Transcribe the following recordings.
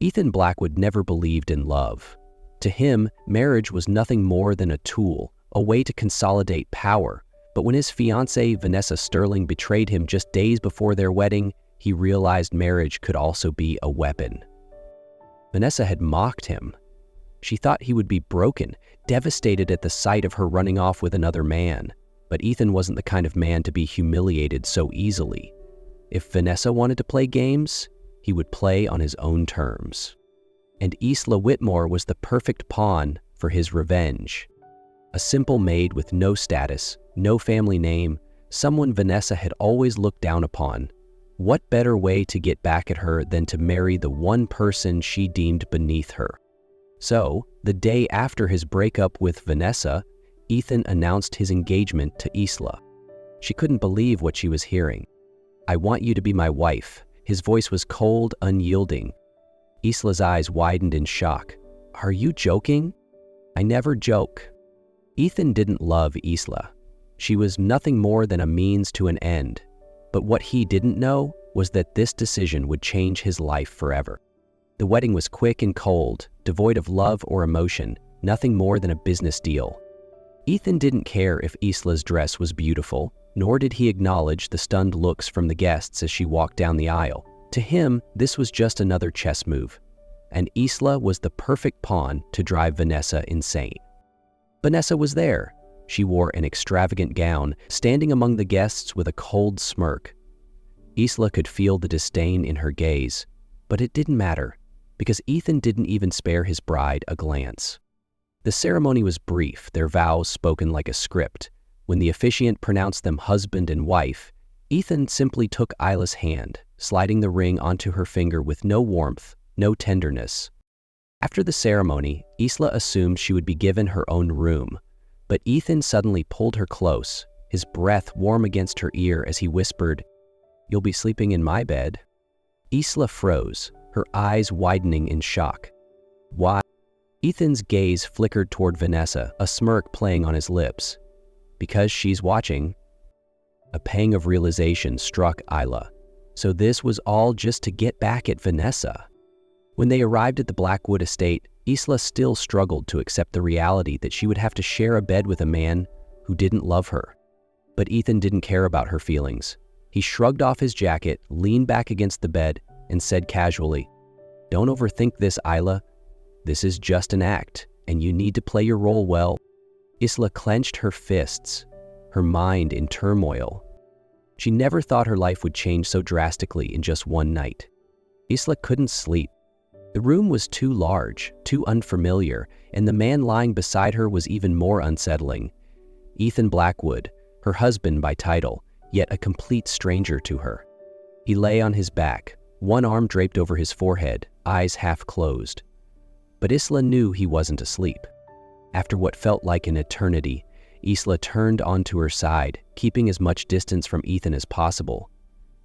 Ethan Blackwood never believed in love. To him, marriage was nothing more than a tool, a way to consolidate power. But when his fiancée, Vanessa Sterling, betrayed him just days before their wedding, he realized marriage could also be a weapon. Vanessa had mocked him. She thought he would be broken, devastated at the sight of her running off with another man. But Ethan wasn't the kind of man to be humiliated so easily. If Vanessa wanted to play games, he would play on his own terms. And Isla Whitmore was the perfect pawn for his revenge. A simple maid with no status, no family name, someone Vanessa had always looked down upon. What better way to get back at her than to marry the one person she deemed beneath her? So, the day after his breakup with Vanessa, Ethan announced his engagement to Isla. She couldn't believe what she was hearing. "I want you to be my wife." His voice was cold, unyielding. Isla's eyes widened in shock. "Are you joking?" "I never joke." Ethan didn't love Isla. She was nothing more than a means to an end. But what he didn't know was that this decision would change his life forever. The wedding was quick and cold, devoid of love or emotion, nothing more than a business deal. Ethan didn't care if Isla's dress was beautiful, nor did he acknowledge the stunned looks from the guests as she walked down the aisle. To him, this was just another chess move, and Isla was the perfect pawn to drive Vanessa insane. Vanessa was there. She wore an extravagant gown, standing among the guests with a cold smirk. Isla could feel the disdain in her gaze, but it didn't matter, because Ethan didn't even spare his bride a glance. The ceremony was brief, their vows spoken like a script. When the officiant pronounced them husband and wife, Ethan simply took Isla's hand, sliding the ring onto her finger with no warmth, no tenderness. After the ceremony, Isla assumed she would be given her own room, but Ethan suddenly pulled her close, his breath warm against her ear as he whispered, "You'll be sleeping in my bed." Isla froze, her eyes widening in shock. "Why?" Ethan's gaze flickered toward Vanessa, a smirk playing on his lips. "Because she's watching." A pang of realization struck Isla. So this was all just to get back at Vanessa. When they arrived at the Blackwood estate, Isla still struggled to accept the reality that she would have to share a bed with a man who didn't love her. But Ethan didn't care about her feelings. He shrugged off his jacket, leaned back against the bed, and said casually, "Don't overthink this, Isla. This is just an act, and you need to play your role well." Isla clenched her fists, her mind in turmoil. She never thought her life would change so drastically in just one night. Isla couldn't sleep. The room was too large, too unfamiliar, and the man lying beside her was even more unsettling. Ethan Blackwood, her husband by title, yet a complete stranger to her. He lay on his back, one arm draped over his forehead, eyes half closed. But Isla knew he wasn't asleep. After what felt like an eternity, Isla turned onto her side, keeping as much distance from Ethan as possible.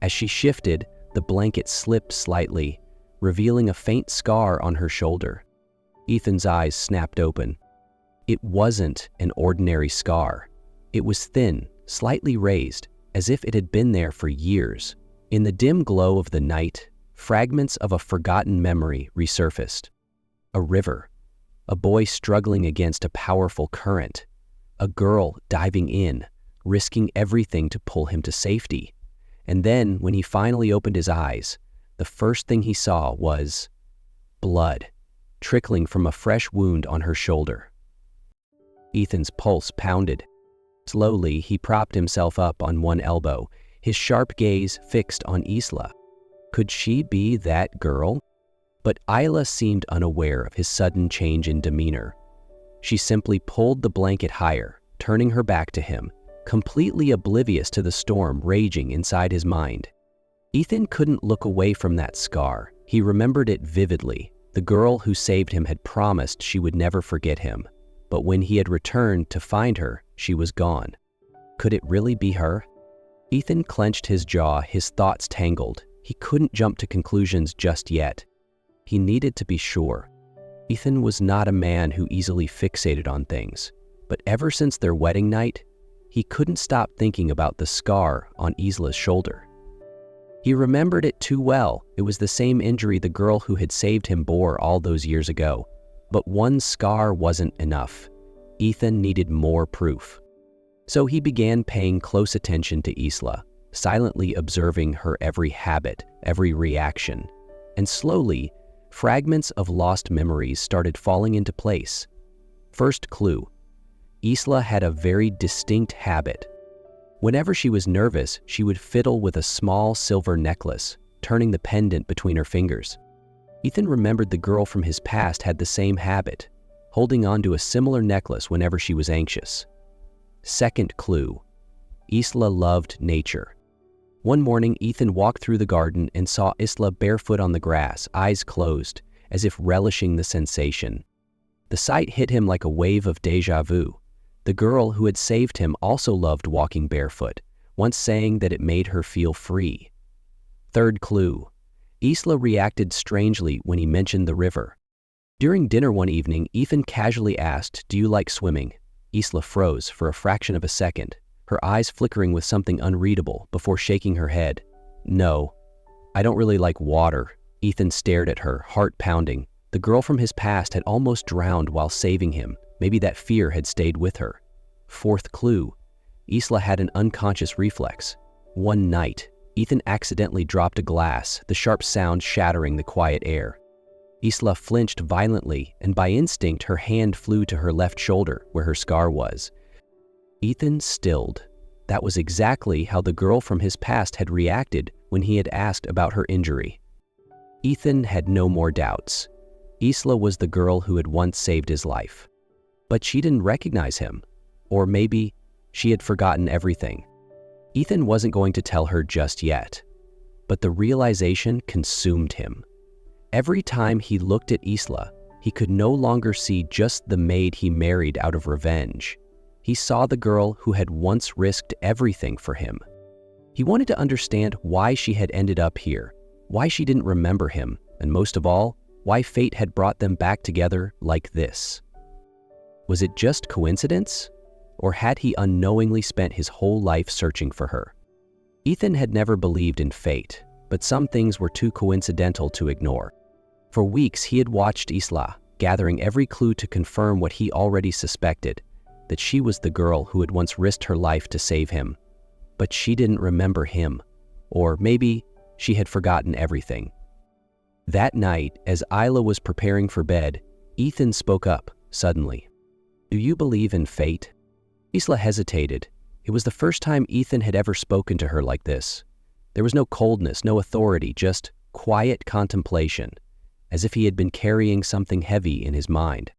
As she shifted, the blanket slipped slightly, revealing a faint scar on her shoulder. Ethan's eyes snapped open. It wasn't an ordinary scar. It was thin, slightly raised, as if it had been there for years. In the dim glow of the night, fragments of a forgotten memory resurfaced. A river, a boy struggling against a powerful current, a girl diving in, risking everything to pull him to safety. And then, when he finally opened his eyes, the first thing he saw was blood, trickling from a fresh wound on her shoulder. Ethan's pulse pounded. Slowly, he propped himself up on one elbow, his sharp gaze fixed on Isla. Could she be that girl? But Isla seemed unaware of his sudden change in demeanor. She simply pulled the blanket higher, turning her back to him, completely oblivious to the storm raging inside his mind. Ethan couldn't look away from that scar. He remembered it vividly. The girl who saved him had promised she would never forget him. But when he had returned to find her, she was gone. Could it really be her? Ethan clenched his jaw, his thoughts tangled. He couldn't jump to conclusions just yet. He needed to be sure. Ethan was not a man who easily fixated on things, but ever since their wedding night, he couldn't stop thinking about the scar on Isla's shoulder. He remembered it too well. It was the same injury the girl who had saved him bore all those years ago. But one scar wasn't enough. Ethan needed more proof. So he began paying close attention to Isla, silently observing her every habit, every reaction. And slowly, fragments of lost memories started falling into place. First clue: Isla had a very distinct habit. Whenever she was nervous, she would fiddle with a small silver necklace, turning the pendant between her fingers. Ethan remembered the girl from his past had the same habit, holding on to a similar necklace whenever she was anxious. Second clue: Isla loved nature. One morning, Ethan walked through the garden and saw Isla barefoot on the grass, eyes closed, as if relishing the sensation. The sight hit him like a wave of déjà vu. The girl who had saved him also loved walking barefoot, once saying that it made her feel free. Third clue: Isla reacted strangely when he mentioned the river. During dinner one evening, Ethan casually asked, "Do you like swimming?" Isla froze for a fraction of a second, her eyes flickering with something unreadable before shaking her head. "No, I don't really like water." Ethan stared at her, heart pounding. The girl from his past had almost drowned while saving him. Maybe that fear had stayed with her. Fourth clue: Isla had an unconscious reflex. One night, Ethan accidentally dropped a glass, the sharp sound shattering the quiet air. Isla flinched violently, and by instinct her hand flew to her left shoulder, where her scar was. Ethan stilled. That was exactly how the girl from his past had reacted when he had asked about her injury. Ethan had no more doubts. Isla was the girl who had once saved his life. But she didn't recognize him. Or maybe she had forgotten everything. Ethan wasn't going to tell her just yet. But the realization consumed him. Every time he looked at Isla, he could no longer see just the maid he married out of revenge. He saw the girl who had once risked everything for him. He wanted to understand why she had ended up here, why she didn't remember him, and most of all, why fate had brought them back together like this. Was it just coincidence? Or had he unknowingly spent his whole life searching for her? Ethan had never believed in fate, but some things were too coincidental to ignore. For weeks he had watched Isla, gathering every clue to confirm what he already suspected, that she was the girl who had once risked her life to save him. But she didn't remember him. Or maybe she had forgotten everything. That night, as Isla was preparing for bed, Ethan spoke up, suddenly. "Do you believe in fate?" Isla hesitated. It was the first time Ethan had ever spoken to her like this. There was no coldness, no authority, just quiet contemplation, as if he had been carrying something heavy in his mind.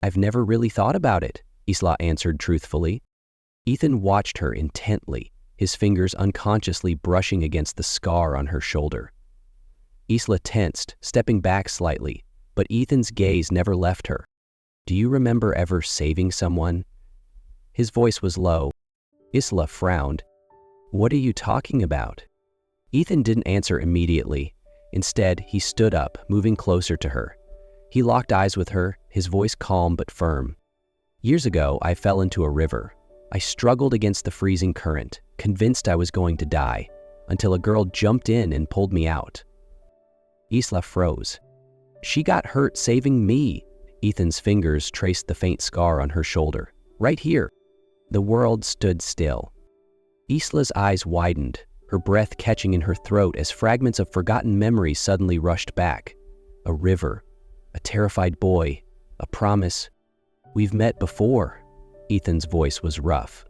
"I've never really thought about it," Isla answered truthfully. Ethan watched her intently, his fingers unconsciously brushing against the scar on her shoulder. Isla tensed, stepping back slightly, but Ethan's gaze never left her. "Do you remember ever saving someone?" His voice was low. Isla frowned. "What are you talking about?" Ethan didn't answer immediately. Instead, he stood up, moving closer to her. He locked eyes with her, his voice calm but firm. "Years ago, I fell into a river. I struggled against the freezing current, convinced I was going to die, until a girl jumped in and pulled me out." Isla froze. "She got hurt saving me." Ethan's fingers traced the faint scar on her shoulder. "Right here." The world stood still. Isla's eyes widened, her breath catching in her throat as fragments of forgotten memories suddenly rushed back. A river, a terrified boy, a promise. "We've met before." Ethan's voice was rough.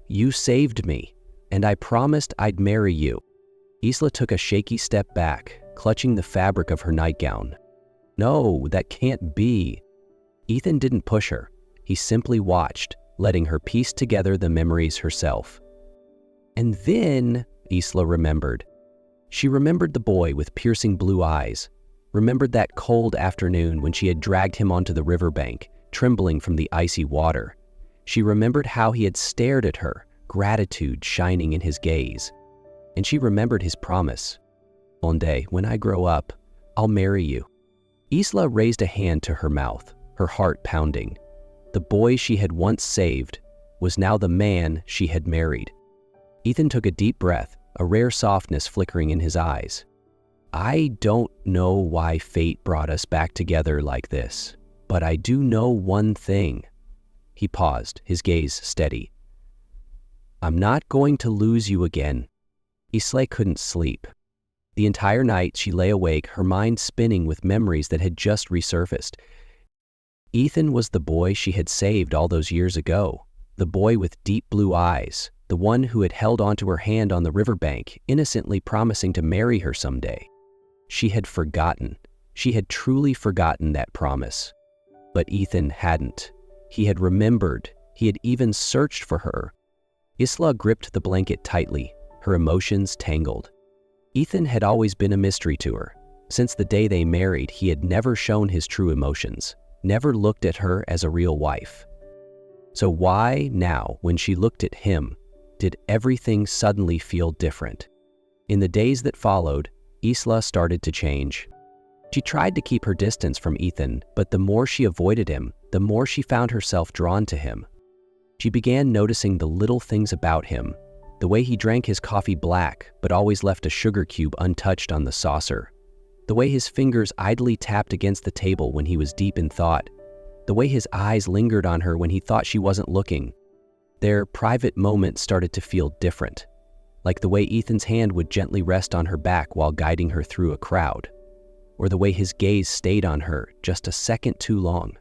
"You saved me, and I promised I'd marry you." Isla took a shaky step back, clutching the fabric of her nightgown. "No, that can't be." Ethan didn't push her. He simply watched, letting her piece together the memories herself. And then, Isla remembered. She remembered the boy with piercing blue eyes, remembered that cold afternoon when she had dragged him onto the riverbank, trembling from the icy water. She remembered how he had stared at her, gratitude shining in his gaze. And she remembered his promise. "One day, when I grow up, I'll marry you." Isla raised a hand to her mouth, her heart pounding. The boy she had once saved was now the man she had married. Ethan took a deep breath, a rare softness flickering in his eyes. "I don't know why fate brought us back together like this, but I do know one thing." He paused, his gaze steady. "I'm not going to lose you again." Isla couldn't sleep. The entire night she lay awake, her mind spinning with memories that had just resurfaced. Ethan was the boy she had saved all those years ago, the boy with deep blue eyes, the one who had held onto her hand on the riverbank, innocently promising to marry her someday. She had forgotten. She had truly forgotten that promise. But Ethan hadn't. He had remembered. He had even searched for her. Isla gripped the blanket tightly, her emotions tangled. Ethan had always been a mystery to her. Since the day they married, he had never shown his true emotions, never looked at her as a real wife. So why now, when she looked at him, did everything suddenly feel different? In the days that followed, Isla started to change. She tried to keep her distance from Ethan, but the more she avoided him, the more she found herself drawn to him. She began noticing the little things about him, the way he drank his coffee black but always left a sugar cube untouched on the saucer, the way his fingers idly tapped against the table when he was deep in thought, the way his eyes lingered on her when he thought she wasn't looking. Their private moments started to feel different, like the way Ethan's hand would gently rest on her back while guiding her through a crowd, or the way his gaze stayed on her just a second too long.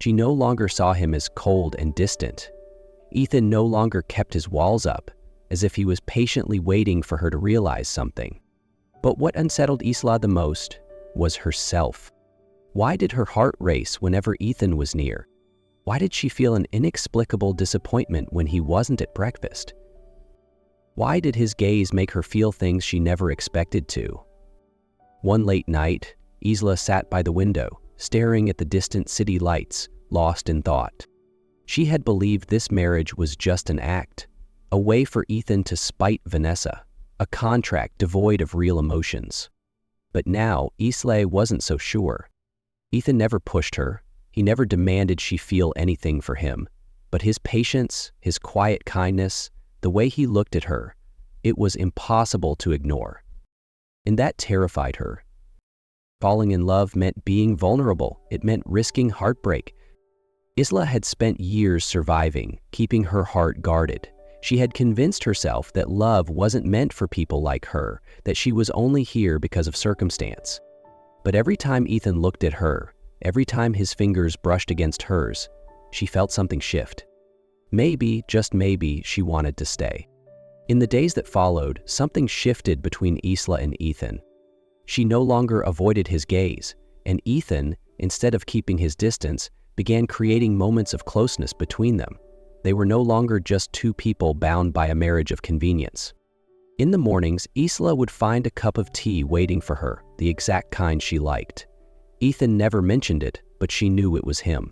She no longer saw him as cold and distant. Ethan no longer kept his walls up, as if he was patiently waiting for her to realize something. But what unsettled Isla the most was herself. Why did her heart race whenever Ethan was near? Why did she feel an inexplicable disappointment when he wasn't at breakfast? Why did his gaze make her feel things she never expected to? One late night, Isla sat by the window, staring at the distant city lights, lost in thought. She had believed this marriage was just an act, a way for Ethan to spite Vanessa, a contract devoid of real emotions. But now, Isla wasn't so sure. Ethan never pushed her. He never demanded she feel anything for him. But his patience, his quiet kindness, the way he looked at her, it was impossible to ignore. And that terrified her. Falling in love meant being vulnerable. It meant risking heartbreak. Isla had spent years surviving, keeping her heart guarded. She had convinced herself that love wasn't meant for people like her, that she was only here because of circumstance. But every time Ethan looked at her, every time his fingers brushed against hers, she felt something shift. Maybe, just maybe, she wanted to stay. In the days that followed, something shifted between Isla and Ethan. She no longer avoided his gaze, and Ethan, instead of keeping his distance, began creating moments of closeness between them. They were no longer just two people bound by a marriage of convenience. In the mornings, Isla would find a cup of tea waiting for her, the exact kind she liked. Ethan never mentioned it, but she knew it was him.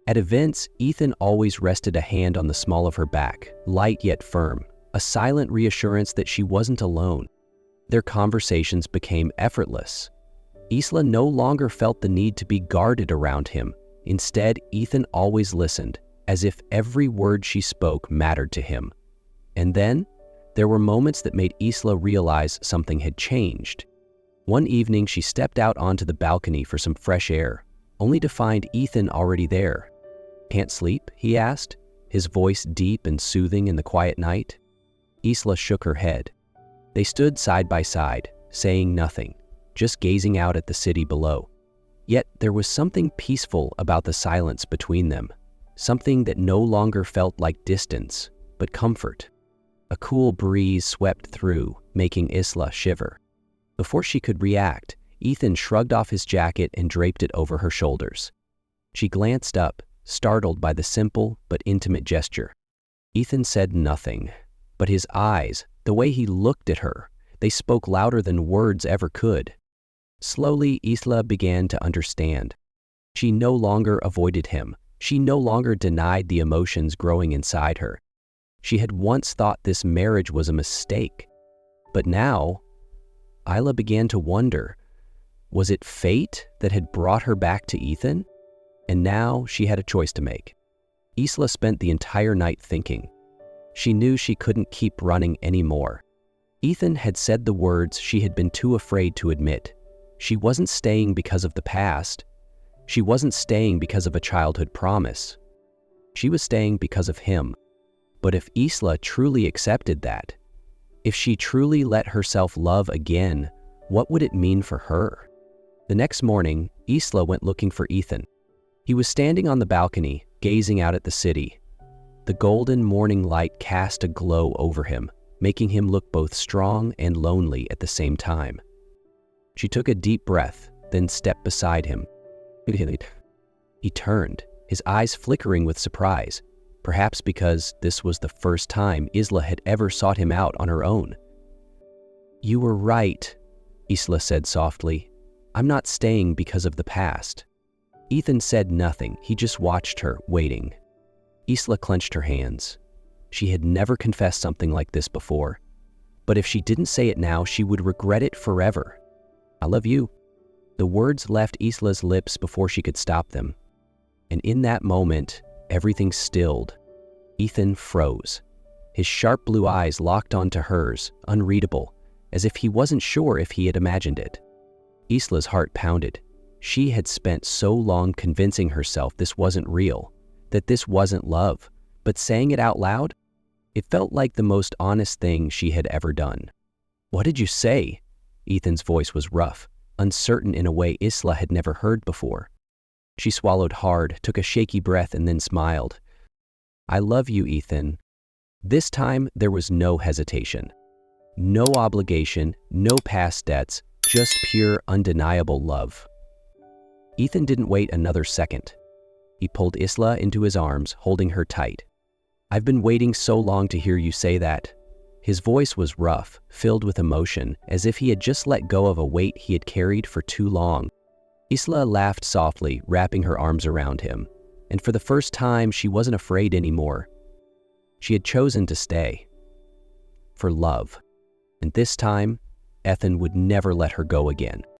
At events, Ethan always rested a hand on the small of her back, light yet firm, a silent reassurance that she wasn't alone. Their conversations became effortless. Isla no longer felt the need to be guarded around him. Instead, Ethan always listened, as if every word she spoke mattered to him. And then, there were moments that made Isla realize something had changed. One evening, she stepped out onto the balcony for some fresh air, only to find Ethan already there. "Can't sleep?" he asked, his voice deep and soothing in the quiet night. Isla shook her head. They stood side by side, saying nothing, just gazing out at the city below. Yet there was something peaceful about the silence between them, something that no longer felt like distance, but comfort. A cool breeze swept through, making Isla shiver. Before she could react, Ethan shrugged off his jacket and draped it over her shoulders. She glanced up, startled by the simple but intimate gesture. Ethan said nothing, but his eyes, the way he looked at her, they spoke louder than words ever could. Slowly, Isla began to understand. She no longer avoided him. She no longer denied the emotions growing inside her. She had once thought this marriage was a mistake. But now, Isla began to wonder, was it fate that had brought her back to Ethan? And now she had a choice to make. Isla spent the entire night thinking. She knew she couldn't keep running anymore. Ethan had said the words she had been too afraid to admit. She wasn't staying because of the past. She wasn't staying because of a childhood promise. She was staying because of him. But if Isla truly accepted that, if she truly let herself love again, what would it mean for her? The next morning, Isla went looking for Ethan. He was standing on the balcony, gazing out at the city. The golden morning light cast a glow over him, making him look both strong and lonely at the same time. She took a deep breath, then stepped beside him. He turned, his eyes flickering with surprise, perhaps because this was the first time Isla had ever sought him out on her own. "You were right," Isla said softly. "I'm not staying because of the past." Ethan said nothing. He just watched her, waiting. Isla clenched her hands. She had never confessed something like this before. But if she didn't say it now, she would regret it forever. "I love you." The words left Isla's lips before she could stop them. And in that moment, everything stilled. Ethan froze. His sharp blue eyes locked onto hers, unreadable, as if he wasn't sure if he had imagined it. Isla's heart pounded. She had spent so long convincing herself this wasn't real, that this wasn't love, but saying it out loud, it felt like the most honest thing she had ever done. "What did you say?" Ethan's voice was rough, uncertain in a way Isla had never heard before. She swallowed hard, took a shaky breath, and then smiled. "I love you, Ethan." This time, there was no hesitation. No obligation, no past debts, just pure, undeniable love. Ethan didn't wait another second. He pulled Isla into his arms, holding her tight. "I've been waiting so long to hear you say that." His voice was rough, filled with emotion, as if he had just let go of a weight he had carried for too long. Isla laughed softly, wrapping her arms around him, and for the first time, she wasn't afraid anymore. She had chosen to stay. For love. And this time, Ethan would never let her go again.